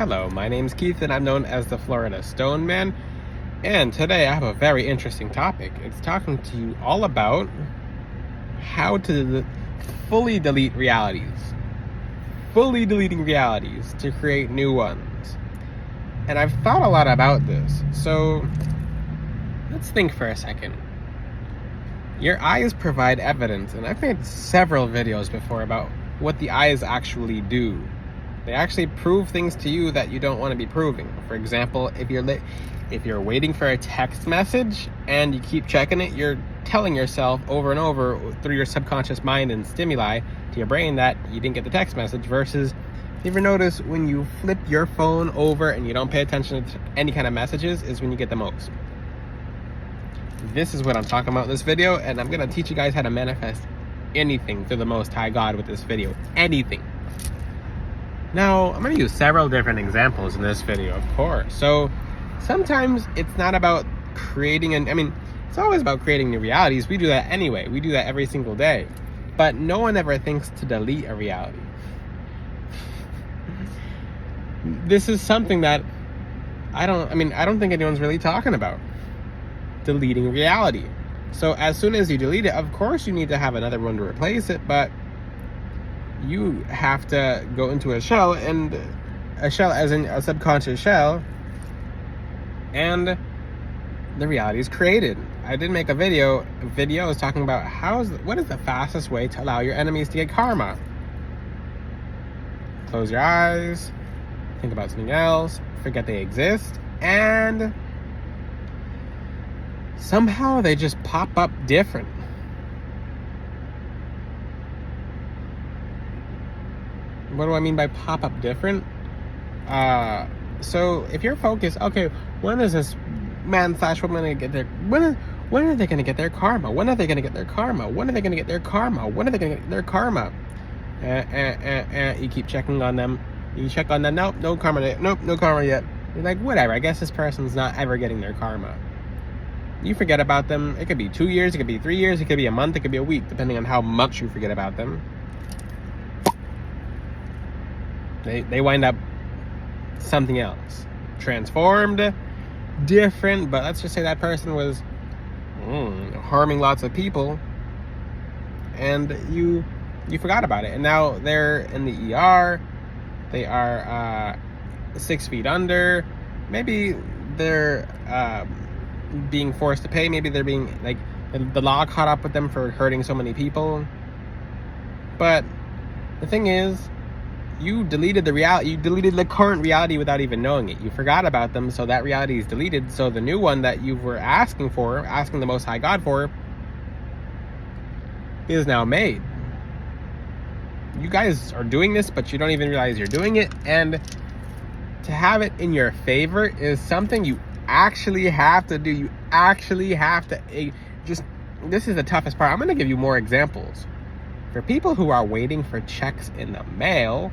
Hello, my name's Keith and I'm known as the Florida Stone Man. And today I have a very interesting topic. It's talking to you all about how to fully delete realities. Fully deleting realities to create new ones. And I've thought a lot about this. So let's think for a second. Your eyes provide evidence, and I've made several videos before about what the eyes actually do. They actually prove things to you that you don't want to be proving. For example, if you're waiting for a text message and you keep checking it, you're telling yourself over and over through your subconscious mind and stimuli to your brain that you didn't get the text message. Versus, you ever notice when you flip your phone over and you don't pay attention to any kind of messages is when you get the most. This is what I'm talking about in this video, and I'm going to teach you guys how to manifest anything through the Most High God with this video. Anything. Now, I'm going to use several different examples in this video, of course. So, sometimes it's not about creating it's always about creating new realities. We do that anyway. We do that every single day. But no one ever thinks to delete a reality. This is something that I don't think anyone's really talking about. Deleting reality. So, as soon as you delete it, of course you need to have another one to replace it, but you have to go into a shell, and a shell as in a subconscious shell, and the reality is created. I did make a video is talking about what is the fastest way to allow your enemies to get karma. Close your eyes, think about something else, forget they exist, and somehow they just pop up different. What do I mean by pop up different? So if you're focused, okay, when is this man/woman gonna get their when are they gonna get their karma? When are they gonna get their karma? When are they gonna get their karma? When are they gonna get their karma? You keep checking on them. You check on them. Nope, no karma yet. Nope, no karma yet. You're like, whatever. I guess this person's not ever getting their karma. You forget about them. It could be 2 years. It could be 3 years. It could be a month. It could be a week, depending on how much you forget about them. They wind up something else, transformed, different. But let's just say that person was harming lots of people, and you forgot about it, and now they're in the ER. They are 6 feet under. Maybe they're being forced to pay. Maybe they're being the law caught up with them for hurting so many people. But the thing is, you deleted the reality. You deleted the current reality without even knowing it. You forgot about them, so that reality is deleted. So the new one that you were asking the Most High God for, is now made. You guys are doing this, but you don't even realize you're doing it. And to have it in your favor is something you actually have to do. You actually have to this is the toughest part. I'm going to give you more examples. For people who are waiting for checks in the mail,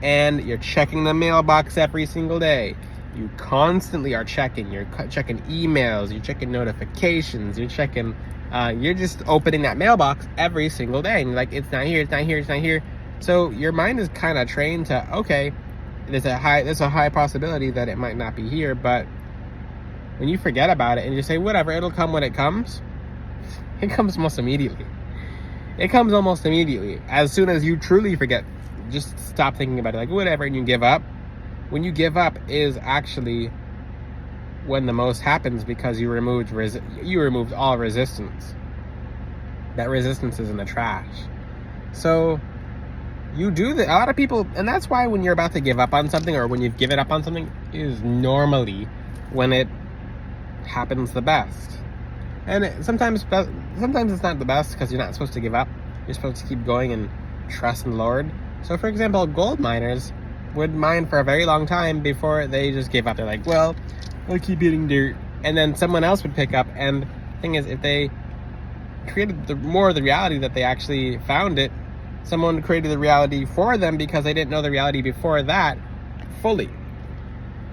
and you're checking the mailbox every single day. You constantly are checking. You're checking emails. You're checking notifications. You're checking. You're just opening that mailbox every single day, and you're like, it's not here. It's not here. It's not here. So your mind is kind of trained to, okay, there's a high possibility that it might not be here. But when you forget about it and you say, whatever, it'll come when it comes. It comes almost immediately. It comes almost immediately. As soon as you truly forget, just stop thinking about it, like whatever, and you give up. When you give up is actually when the most happens, because you removed all resistance. That resistance is in the trash. So you do that. A lot of people, and that's why when you're about to give up on something, or when you've given up on something, is normally when it happens the best. And sometimes it's not the best, because you're not supposed to give up. You're supposed to keep going and trust in the Lord. So, for example, gold miners would mine for a very long time before they just gave up. They're like, well, I'll keep eating dirt. And then someone else would pick up. And the thing is, if they created more of the reality that they actually found it, someone created the reality for them because they didn't know the reality before that fully.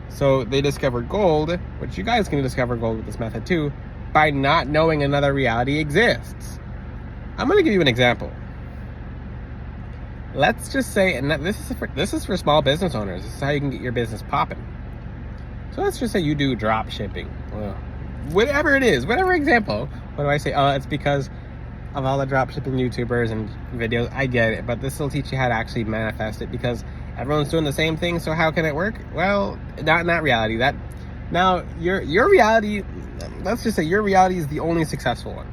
So they discovered gold, which you guys can discover gold with this method too, by not knowing another reality exists. I'm going to give you an example. let's just say, and this is for small business owners. This is how you can get your business popping. So let's just say you do drop shipping. Well, whatever it is, whatever example. What do I say? Oh, it's because of all the drop shipping YouTubers and videos. I get it, but this will teach you how to actually manifest it, because everyone's doing the same thing. So how can it work? Well, not in that reality. That now your reality. Let's just say your reality is the only successful one.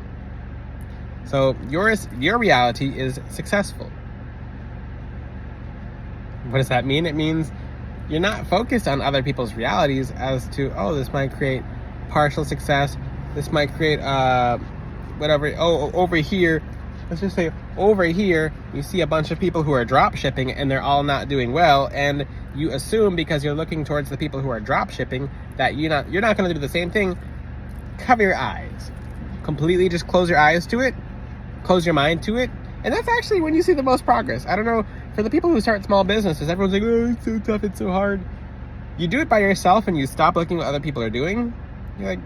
So your reality is successful. What does that mean? It means you're not focused on other people's realities as to, oh, this might create partial success. This might create whatever. Oh, over here, let's just say over here, you see a bunch of people who are drop shipping and they're all not doing well, and you assume because you're looking towards the people who are drop shipping that you're not going to do the same thing. Cover your eyes. Completely just close your eyes to it. Close your mind to it. And that's actually when you see the most progress. I don't know, for the people who start small businesses, everyone's like, oh, it's so tough, it's so hard. You do it by yourself and you stop looking what other people are doing, you're like,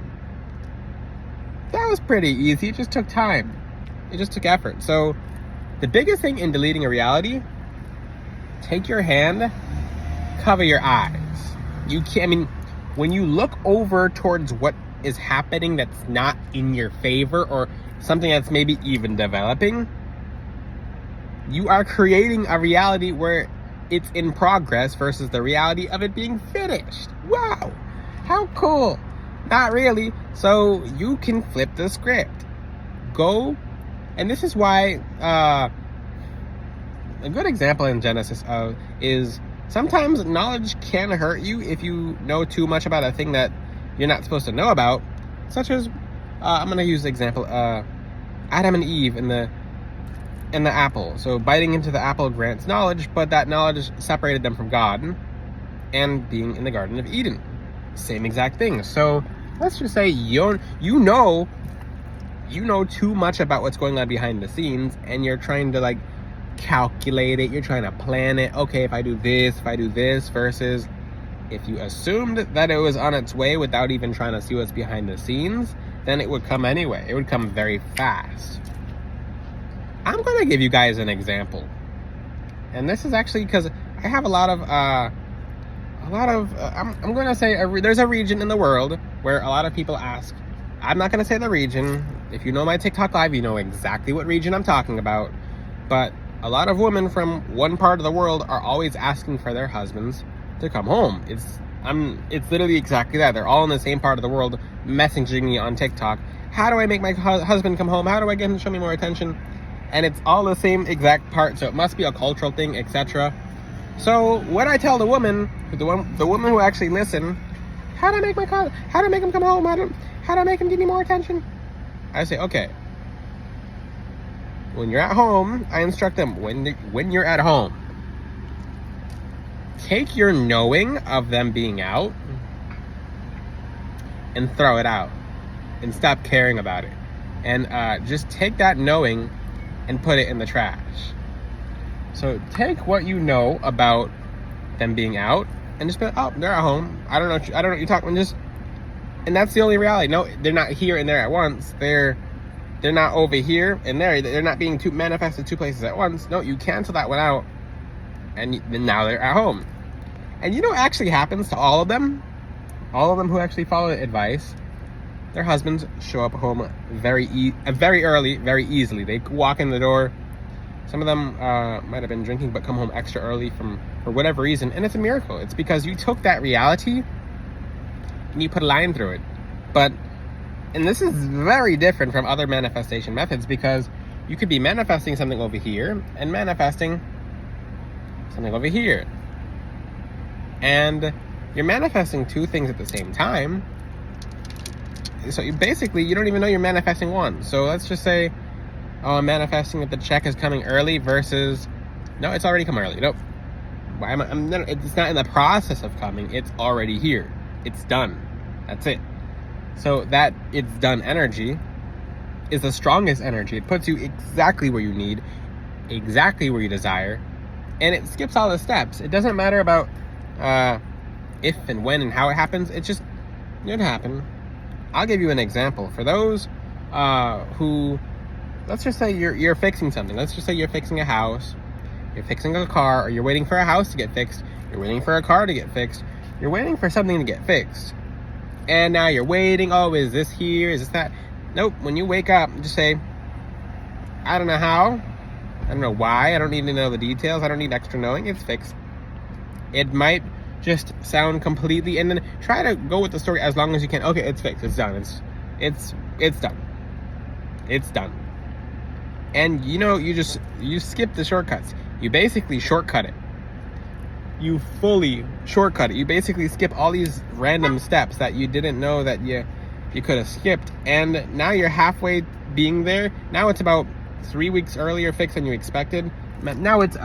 that was pretty easy. It just took time. It just took effort. So the biggest thing in deleting a reality, take your hand, cover your eyes. You can't, I mean, when you look over towards what is happening that's not in your favor, or something that's maybe even developing, you are creating a reality where it's in progress versus the reality of it being finished. Wow, how cool. Not really. So you can flip the script. Go, and this is why a good example in Genesis is sometimes knowledge can hurt you if you know too much about a thing that you're not supposed to know about, such as I'm going to use the example Adam and Eve in the apple. So biting into the apple grants knowledge, but that knowledge separated them from God and being in the Garden of Eden. Same exact thing. So let's just say you know too much about what's going on behind the scenes, and you're trying to like calculate it, you're trying to plan it. Okay, if I do this, versus if you assumed that it was on its way without even trying to see what's behind the scenes, then it would come anyway. It would come very fast. I'm going to give you guys an example. And this is actually because I have I'm going to say there's a region in the world where a lot of people ask. I'm not going to say the region. If you know my TikTok live, you know exactly what region I'm talking about. But a lot of women from one part of the world are always asking for their husbands to come home. It's literally exactly that. They're all in the same part of the world messaging me on TikTok. How do I make my husband come home? How do I get him to show me more attention? And it's all the same exact part, so it must be a cultural thing, etc. So what I tell the woman who actually listen, how do I make him come home? How do I make him give me more attention? I say, okay. When you're at home, I instruct them, when you're at home, take your knowing of them being out and throw it out and stop caring about it. And just take that knowing and put it in the trash. So take what you know about them being out and just be like, oh, they're at home. I don't know what you're talking about. And that's the only reality. No, they're not here and there at once. They're not over here and there. They're not being manifested two places at once. No, you cancel that one out, and now they're at home. And you know what actually happens to all of them? All of them who actually follow advice, their husbands show up home very early, very easily. They walk in the door. Some of them might have been drinking, but come home extra early for whatever reason. And it's a miracle. It's because you took that reality and you put a line through it. And this is very different from other manifestation methods, because you could be manifesting something over here and manifesting something over here. And you're manifesting two things at the same time. So you don't even know you're manifesting one. So let's just say, oh, I'm manifesting that the check is coming early versus, no, it's already come early. Nope. It's not in the process of coming. It's already here. It's done. That's it. So that it's done energy is the strongest energy. It puts you exactly where you need, exactly where you desire, and it skips all the steps. It doesn't matter about if and when and how it happens. It's just it happen. I'll give you an example. For those who, let's just say you're fixing something. Let's just say you're fixing a house, You're fixing a car, or you're waiting for a house to get fixed. You're waiting for a car to get fixed. You're waiting for something to get fixed. And now you're waiting. Oh, is this here? Is this that? Nope. When you wake up, just say, I don't know how. I don't know why. I don't need to know the details. I don't need extra knowing. It's fixed. It might just sound completely, and then try to go with the story as long as you can. Okay, it's fixed. It's done. It's done. It's done. And you skip the shortcuts. You basically shortcut it. You fully shortcut it. You basically skip all these random steps that you didn't know that you could have skipped. And now you're halfway being there. Now it's about 3 weeks earlier fixed than you expected. Now it's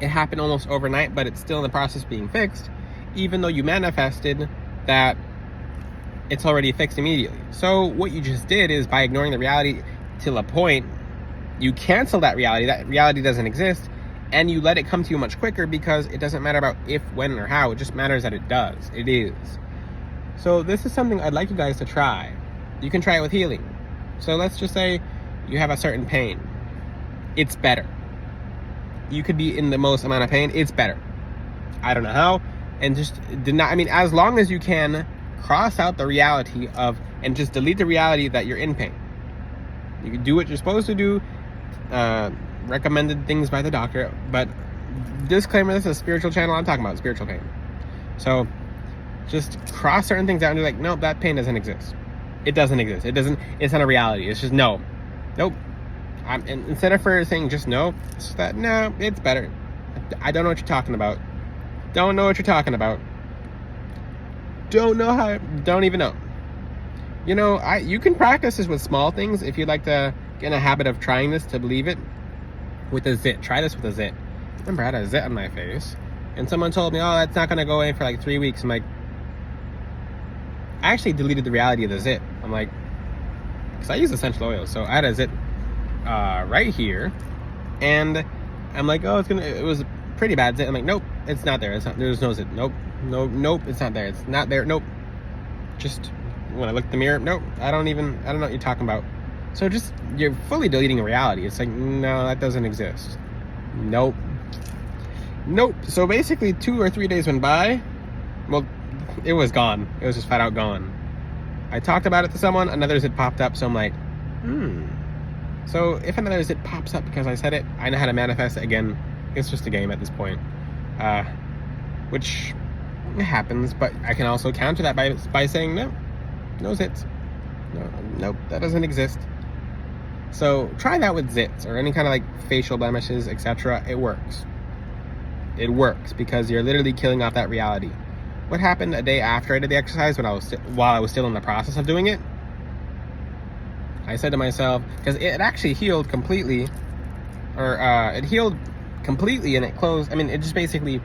it happened almost overnight, but it's still in the process of being fixed, even though you manifested that it's already fixed immediately. So what you just did is, by ignoring the reality till a point, you cancel that reality. That reality doesn't exist, and you let it come to you much quicker, because it doesn't matter about if, when, or how. It just matters that it does. It is. So this is something I'd like you guys to try. You can try it with healing. So let's just say you have a certain pain. It's better. You could be in the most amount of pain. It's better. I don't know how. And just as long as you can, cross out the reality of, and just delete the reality that you're in pain. You can do what you're supposed to do. Recommended things by the doctor. But disclaimer, this is a spiritual channel. I'm talking about spiritual pain. So just cross certain things out and be like, nope, that pain doesn't exist. It doesn't exist. It's not a reality. It's just no. Nope. And instead of saying just no, it's just that, no, it's better. I don't know what you're talking about. Don't know what you're talking about. Don't know how. Don't even know. You can practice this with small things if you'd like to get in a habit of trying this to believe it. With a zit. Try this with a zit. Remember, I had a zit on my face. And someone told me, oh, that's not going to go away for like 3 weeks. I'm like, I actually deleted the reality of the zit. I'm like, because I use essential oils. So I had a zit right here, and I'm like, oh, it was a pretty bad zit. I'm like, nope, it's not there. There's no zit. Nope, it's not there. It's not there. Nope. Just when I look in the mirror, nope. I don't know what you're talking about. So just, you're fully deleting reality. It's like, no, that doesn't exist. Nope. So basically 2 or 3 days went by. Well, it was gone. It was just flat out gone. I talked about it to someone, another zit popped up, so I'm like, So if another zit pops up because I said it, I know how to manifest it again. It's just a game at this point. Which happens, but I can also counter that by saying, no zits. Nope, that doesn't exist. So try that with zits or any kind of like facial blemishes, etc. It works. It works because you're literally killing off that reality. What happened a day after I did the exercise, while I was still in the process of doing it, I said to myself, because it actually healed completely, it healed completely and it closed. I mean, it just basically,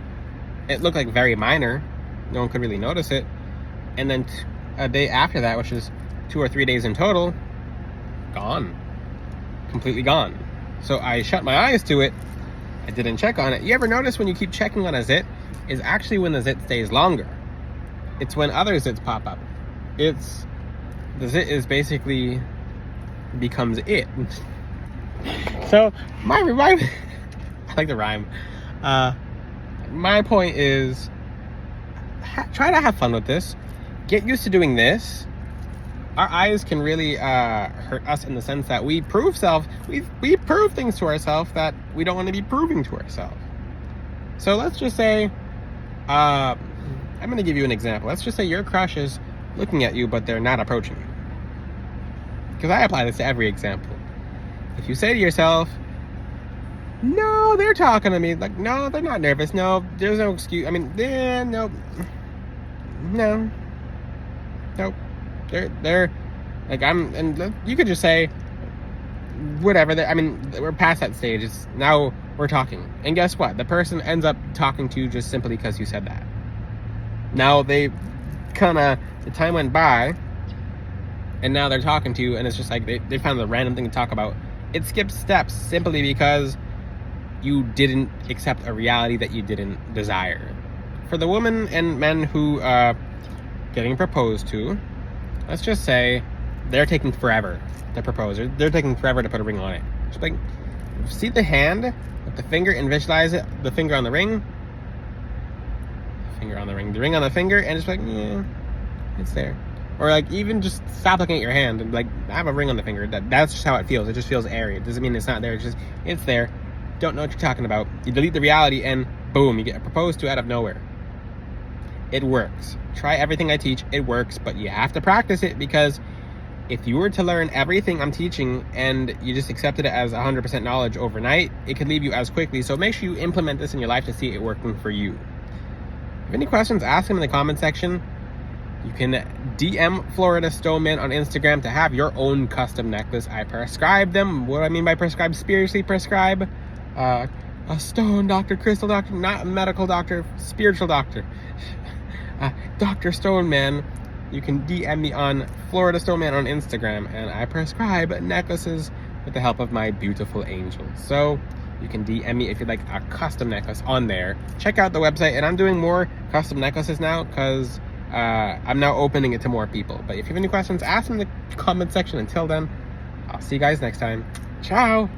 it looked like very minor. No one could really notice it. And then a day after that, which is 2 or 3 days in total, gone. Completely gone. So I shut my eyes to it. I didn't check on it. You ever notice when you keep checking on a zit, is actually when the zit stays longer. It's when other zits pop up. The zit is basically becomes it. So my I like the rhyme. My point is, try to have fun with this. Get used to doing this. Our eyes can really hurt us in the sense that we prove things to ourselves that we don't want to be proving to ourselves. So let's just say, I'm going to give you an example. Let's just say your crush is looking at you, but they're not approaching you. Because I apply this to every example. If you say to yourself, no, they're talking to me. Like, no, they're not nervous. No, there's no excuse. I mean, nope. No. Nope. They're like, and you could just say whatever. We're past that stage. It's now we're talking. And guess what? The person ends up talking to you just simply because you said that. Now the time went by, and now they're talking to you, and it's just like they found a random thing to talk about. It skips steps simply because you didn't accept a reality that you didn't desire. For the women and men who getting proposed to, let's just say they're taking forever to propose. They're taking forever to put a ring on it. Just like, see the hand? The with the finger and visualize it, the finger on the ring, the ring on the finger, and just like, yeah, it's there. Or like even just stop looking at your hand and like, I have a ring on the finger. That's just how it feels. It just feels airy. It doesn't mean it's not there. It's just, it's there. Don't know what you're talking about. You delete the reality and boom, you get proposed to out of nowhere. It works. Try everything I teach. It works, but you have to practice it, because if you were to learn everything I'm teaching and you just accepted it as 100% knowledge overnight, it could leave you as quickly. So make sure you implement this in your life to see it working for you. If you have any questions, ask them in the comment section. You can DM Florida Stoneman on Instagram to have your own custom necklace. I prescribe them. What do I mean by prescribe? Spiritually prescribe. A stone doctor, crystal doctor, not a medical doctor, spiritual doctor. Dr. Stoneman. You can DM me on Florida Stoneman on Instagram, and I prescribe necklaces with the help of my beautiful angels. So you can DM me if you'd like a custom necklace on there. Check out the website, and I'm doing more custom necklaces now because I'm now opening it to more people. But if you have any questions, ask them in the comment section. Until then, I'll see you guys next time. Ciao!